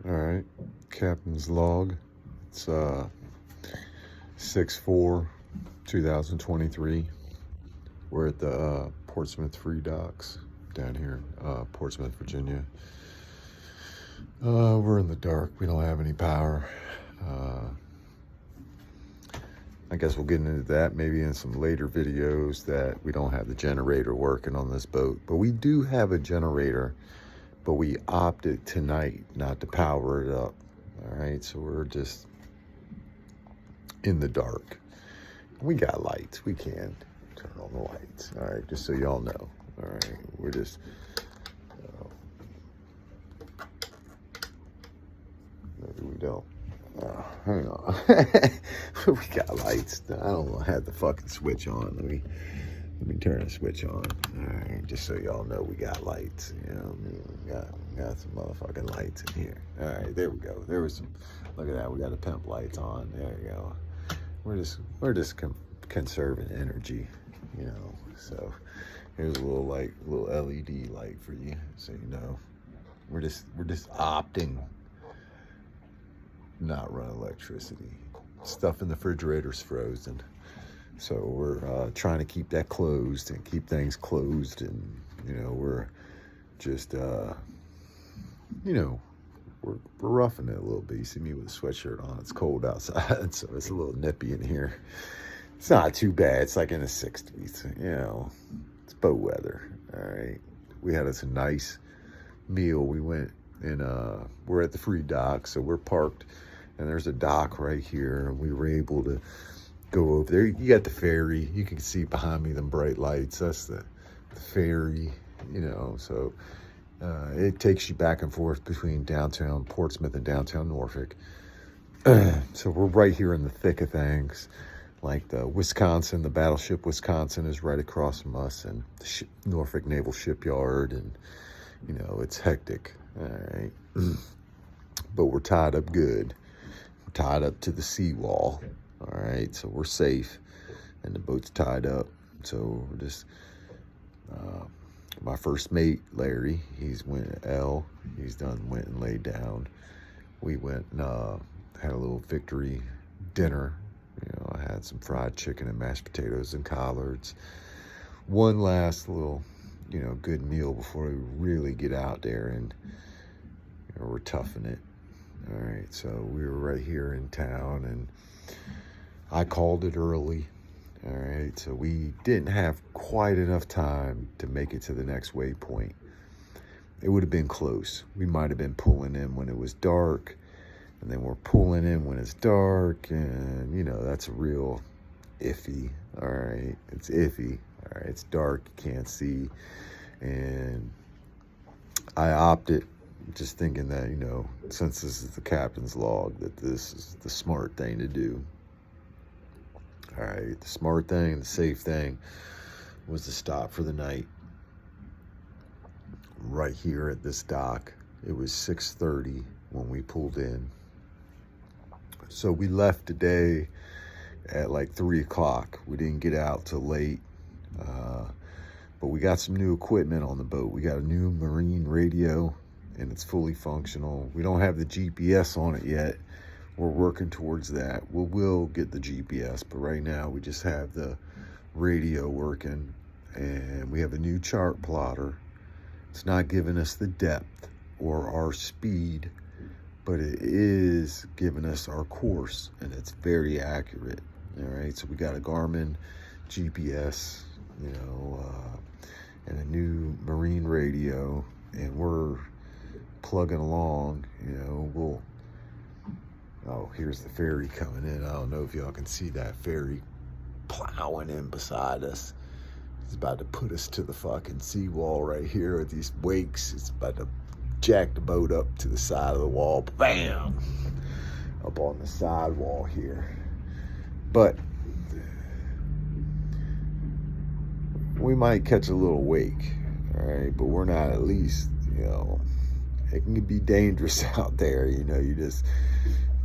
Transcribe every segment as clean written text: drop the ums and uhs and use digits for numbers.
All right, captain's log. It's 6/4/2023. We're at the Portsmouth Free Docks down here in Portsmouth, Virginia. We're in the dark. We don't have any power. I guess we'll get into that maybe in some later videos, that we don't have the generator working on this boat. But we do have a generator, but we opted tonight not to power it up. All right, so we're just in the dark. We got lights. We can turn on the lights. All right, just so y'all know. All right, we're just... maybe we don't. Hang on. We got lights. I don't have the fucking switch on. Let me turn the switch on. All right, just so y'all know, we got lights. You know, we got some motherfucking lights in here. All right, there we go. There was some. Look at that. We got the pimp lights on. There you go. We're just conserving energy, you know. So here's a little light, little LED light for you, so you know. We're just opting not run electricity. Stuff in the refrigerator's frozen, so we're trying to keep that closed and keep things closed. And you know, we're just you know, we're roughing it a little bit. You see me with a sweatshirt on. It's cold outside, so it's a little nippy in here. It's not too bad. It's like in the 60s, you know. It's boat weather. All right, we had us a nice meal. We went and we're at the free dock, so we're parked, and there's a dock right here, and we were able to go over there. You got the ferry. You can see behind me them bright lights. That's the ferry, you know. So it takes you back and forth between downtown Portsmouth and downtown Norfolk. So we're right here in the thick of things. Like the battleship Wisconsin is right across from us, and the Norfolk Naval Shipyard, and you know, it's hectic. All right, but we're tied up good. We're tied up to the seawall. All right, so we're safe, and the boat's tied up. So we're just my first mate, Larry, he's went went and laid down. We went and had a little victory dinner. You know, I had some fried chicken and mashed potatoes and collards. One last little, you know, good meal before we really get out there, and you know, we're toughing it. All right, so we were right here in town, and I called it early. All right, so we didn't have quite enough time to make it to the next waypoint. It would have been close. We might have been pulling in when it was dark, and then we're pulling in when it's dark, and you know, that's real iffy. All right, it's iffy. All right, it's dark, you can't see, and I opted, just thinking that, you know, since this is the captain's log, that this is the smart thing to do. All right, the smart thing, the safe thing was to stop for the night right here at this dock. It was 6:30 when we pulled in. So we left today at like 3 o'clock. We didn't get out till late, but we got some new equipment on the boat. We got a new marine radio, and it's fully functional. We don't have the GPS on it yet. We're working towards that. We'll get the GPS, but right now we just have the radio working, and we have a new chart plotter. It's not giving us the depth or our speed, but it is giving us our course, and it's very accurate. All right, so we got a Garmin GPS, you know, and a new marine radio, and we're plugging along. You know, oh, here's the ferry coming in. I don't know if y'all can see that ferry plowing in beside us. It's about to put us to the fucking seawall right here with these wakes. It's about to jack the boat up to the side of the wall. Bam! Up on the sidewall here. But we might catch a little wake, all right? But we're not, at least, you know, it can be dangerous out there. You know, you just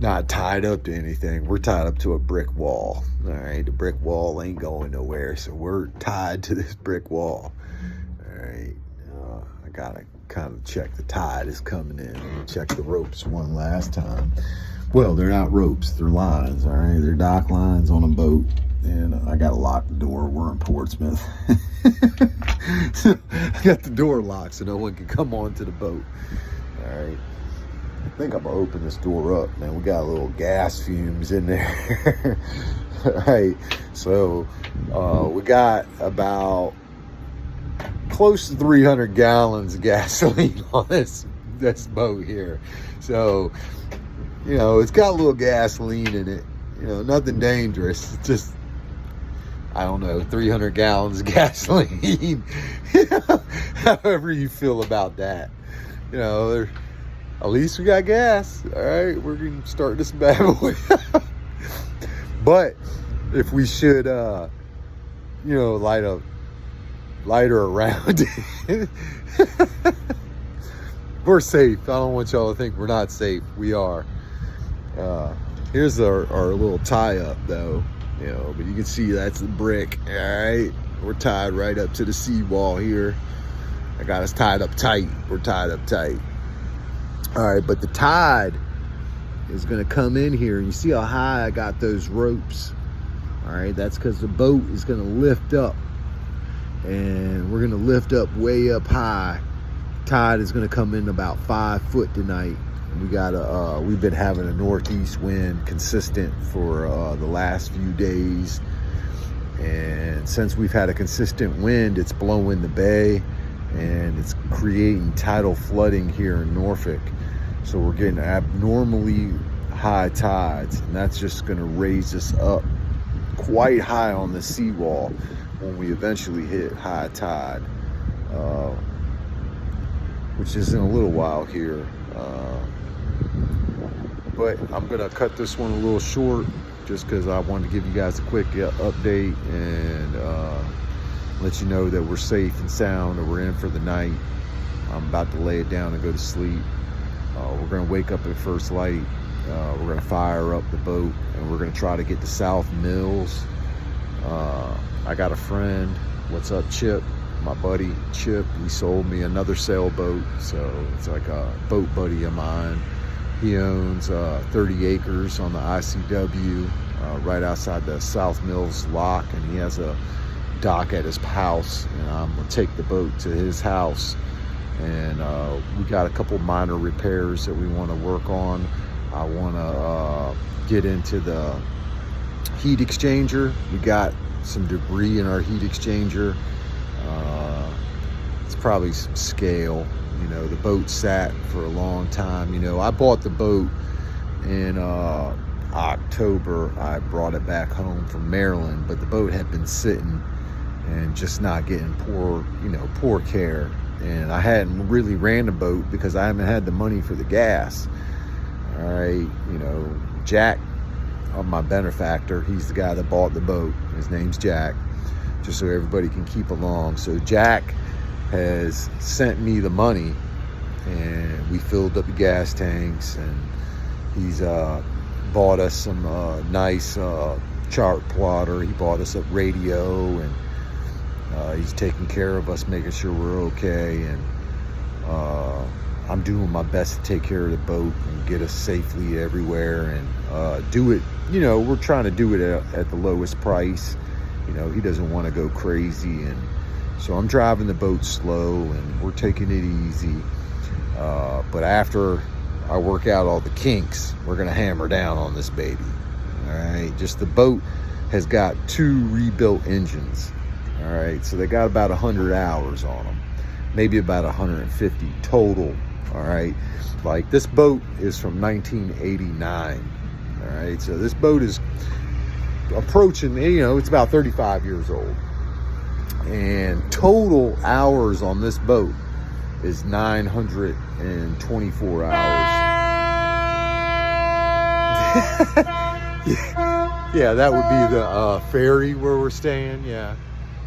not tied up to anything. We're tied up to a brick wall. All right, the brick wall ain't going nowhere, so we're tied to this brick wall. All right, I got a kind of check the tide is coming in. Let me check the ropes one last time. Well, they're not ropes, they're lines, all right? They're dock lines on a boat, and I got to lock the door. We're in Portsmouth. I got the door locked so no one can come onto the boat, all right? I think I'm gonna open this door up, man. We got a little gas fumes in there. All right, so we got about close to 300 gallons of gasoline on this boat here. So, you know, it's got a little gasoline in it. You know, nothing dangerous. It's just, I don't know, 300 gallons of gasoline. However you feel about that. You know, at least we got gas. All right, we're going to start this bad boy. But if we should, you know, light a lighter around it, we're safe. I don't want y'all to think we're not safe. We are. Here's our little tie up though, you know, but you can see that's the brick. All right, we're tied right up to the seawall here. I got us tied up tight. We're tied up tight. All right, but the tide is going to come in here. You see how high I got those ropes? All right, that's because the boat is going to lift up, and we're going to lift up way up high. Tide is going to come in about 5 foot tonight. We got we've been having a northeast wind consistent for the last few days, and since we've had a consistent wind, it's blowing the bay and it's creating tidal flooding here in Norfolk. So we're getting abnormally high tides, and that's just going to raise us up quite high on the seawall when we eventually hit high tide, which is in a little while here. But I'm going to cut this one a little short just because I wanted to give you guys a quick update and let you know that we're safe and sound, and we're in for the night. I'm about to lay it down and go to sleep. We're going to wake up at first light. We're going to fire up the boat, and we're going to try to get to South Mills. I got a friend. What's up, Chip? My buddy Chip, he sold me another sailboat, so it's like a boat buddy of mine. He owns 30 acres on the ICW right outside the South Mills lock, and he has a dock at his house, and I'm gonna take the boat to his house, and we got a couple minor repairs that we want to work on. I want to get into the heat exchanger. We got some debris in our heat exchanger. It's probably some scale. You know, the boat sat for a long time. You know, I bought the boat in October. I brought it back home from Maryland, but the boat had been sitting and just not getting poor care. And I hadn't really ran the boat because I haven't had the money for the gas. All right, you know, Jack, my benefactor, he's the guy that bought the boat. His name's Jack, just so everybody can keep along. So Jack has sent me the money, and we filled up the gas tanks, and he's bought us some nice chart plotter. He bought us a radio, and he's taking care of us, making sure we're okay. And I'm doing my best to take care of the boat and get us safely everywhere, and do it, you know, we're trying to do it at the lowest price. You know, he doesn't want to go crazy, and so I'm driving the boat slow, and we're taking it easy. But after I work out all the kinks, we're going to hammer down on this baby. All right. Just the boat has got 2 rebuilt engines. All right. So they got about 100 hours on them, maybe about 150 total. All right. Like, this boat is from 1989. All right. So this boat is approaching, you know, it's about 35 years old. And total hours on this boat is 924 hours. Yeah, that would be the ferry where we're staying. Yeah,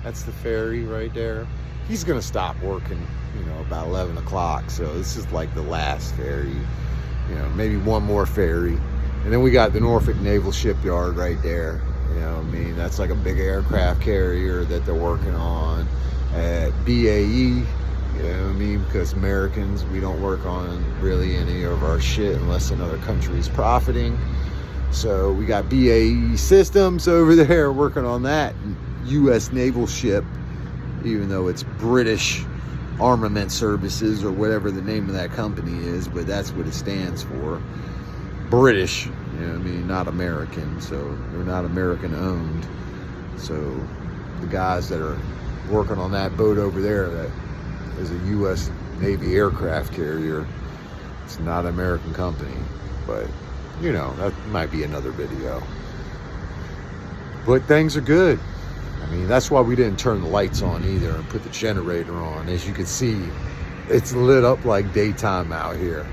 that's the ferry right there. He's gonna stop working, you know, about 11 o'clock. So this is like the last ferry, you know, maybe one more ferry. And then we got the Norfolk Naval Shipyard right there. You know what I mean? That's like a big aircraft carrier that they're working on at BAE. You know what I mean? Because Americans, we don't work on really any of our shit unless another country is profiting. So we got BAE Systems over there working on that U.S. naval ship, even though it's British Armament Services or whatever the name of that company is, but that's what it stands for. British, you know what I mean? Not American, so they're not American owned. So the guys that are working on that boat over there, that is a U.S. Navy aircraft carrier. It's not an American company, but you know, that might be another video. But things are good. I mean, that's why we didn't turn the lights on either and put the generator on. As you can see, it's lit up like daytime out here.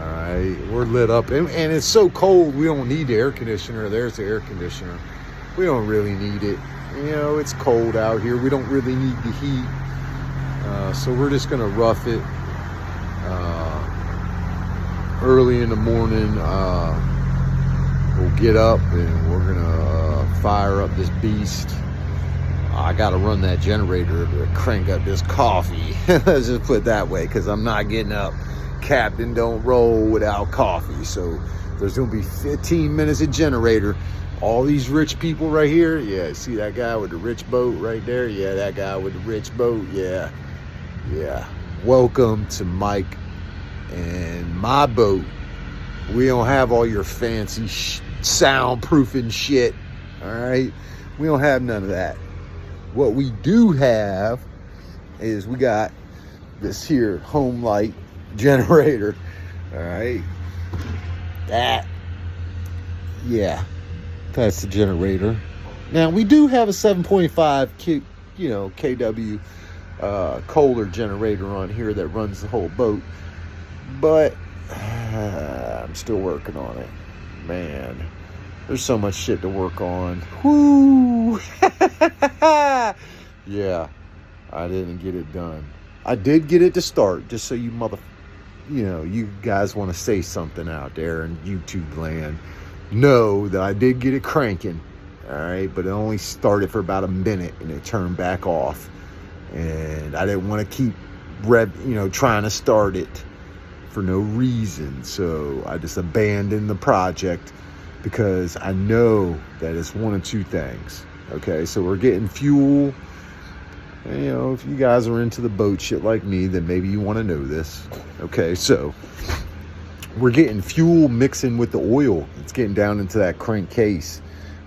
All right, we're lit up, and it's so cold, we don't need the air conditioner. There's the air conditioner. We don't really need it. You know, it's cold out here. We don't really need the heat. So we're just gonna rough it. Early in the morning, we'll get up and we're gonna fire up this beast. I gotta run that generator to crank up this coffee. Let's just put it that way, because I'm not getting up. Captain don't roll without coffee. So there's gonna be 15 minutes of generator. All these rich people right here, yeah, see that guy with the rich boat right there? Yeah, that guy with the rich boat, yeah. Welcome to Mike and my boat. We don't have all your fancy soundproofing shit, all right? We don't have none of that. What we do have is we got this here home light generator, all right? That's the generator. Now we do have a 7.5 kW Kohler generator on here that runs the whole boat, but I'm still working on it. Man, there's so much shit to work on. Whoo! Yeah, I didn't get it done. I did get it to start, just so you guys want to say something out there in YouTube land. Know that I did get it cranking, all right, but it only started for about a minute and it turned back off, and I didn't want to keep trying to start it for no reason. So I just abandoned the project because I know that it's one of two things. Okay, so we're getting fuel. And, if you guys are into the boat shit like me, then maybe you want to know this. Okay, so we're getting fuel mixing with the oil. It's getting down into that crankcase.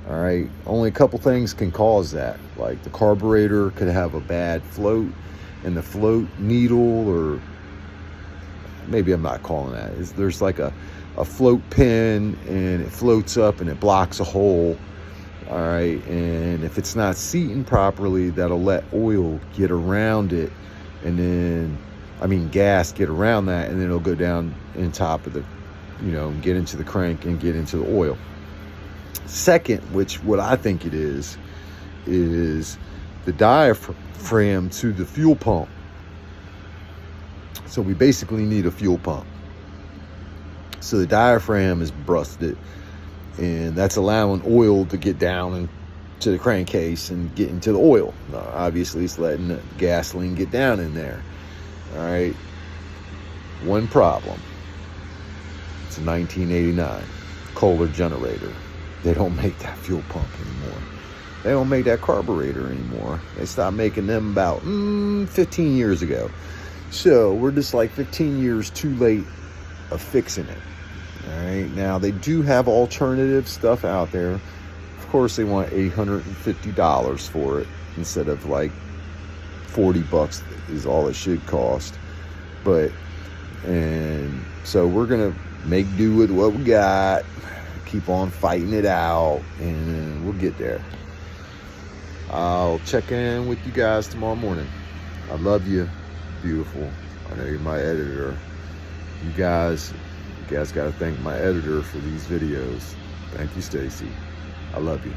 All right, only a couple things can cause that. Like the carburetor could have a bad float, and the float needle, or maybe I'm not calling that. There's like a float pin, and it floats up and it blocks a hole. All right, and if it's not seating properly, that'll let oil get around it, and then gas get around that, and then it'll go down in top of the, get into the crank and get into the oil. Second, which what I think it is the diaphragm to the fuel pump. So we basically need a fuel pump. So the diaphragm is busted, and that's allowing oil to get down into the crankcase and get into the oil. Obviously, it's letting the gasoline get down in there. All right. One problem. It's a 1989 Kohler generator. They don't make that fuel pump anymore. They don't make that carburetor anymore. They stopped making them about 15 years ago. So we're just like 15 years too late of fixing it. All right, now they do have alternative stuff out there. Of course, they want $850 for it instead of like $40 is all it should cost. And so we're gonna make do with what we got, keep on fighting it out, and we'll get there. I'll check in with you guys tomorrow morning. I love you, beautiful. I know you're my editor. You guys got to thank my editor for these videos. Thank you, Stacy. I love you.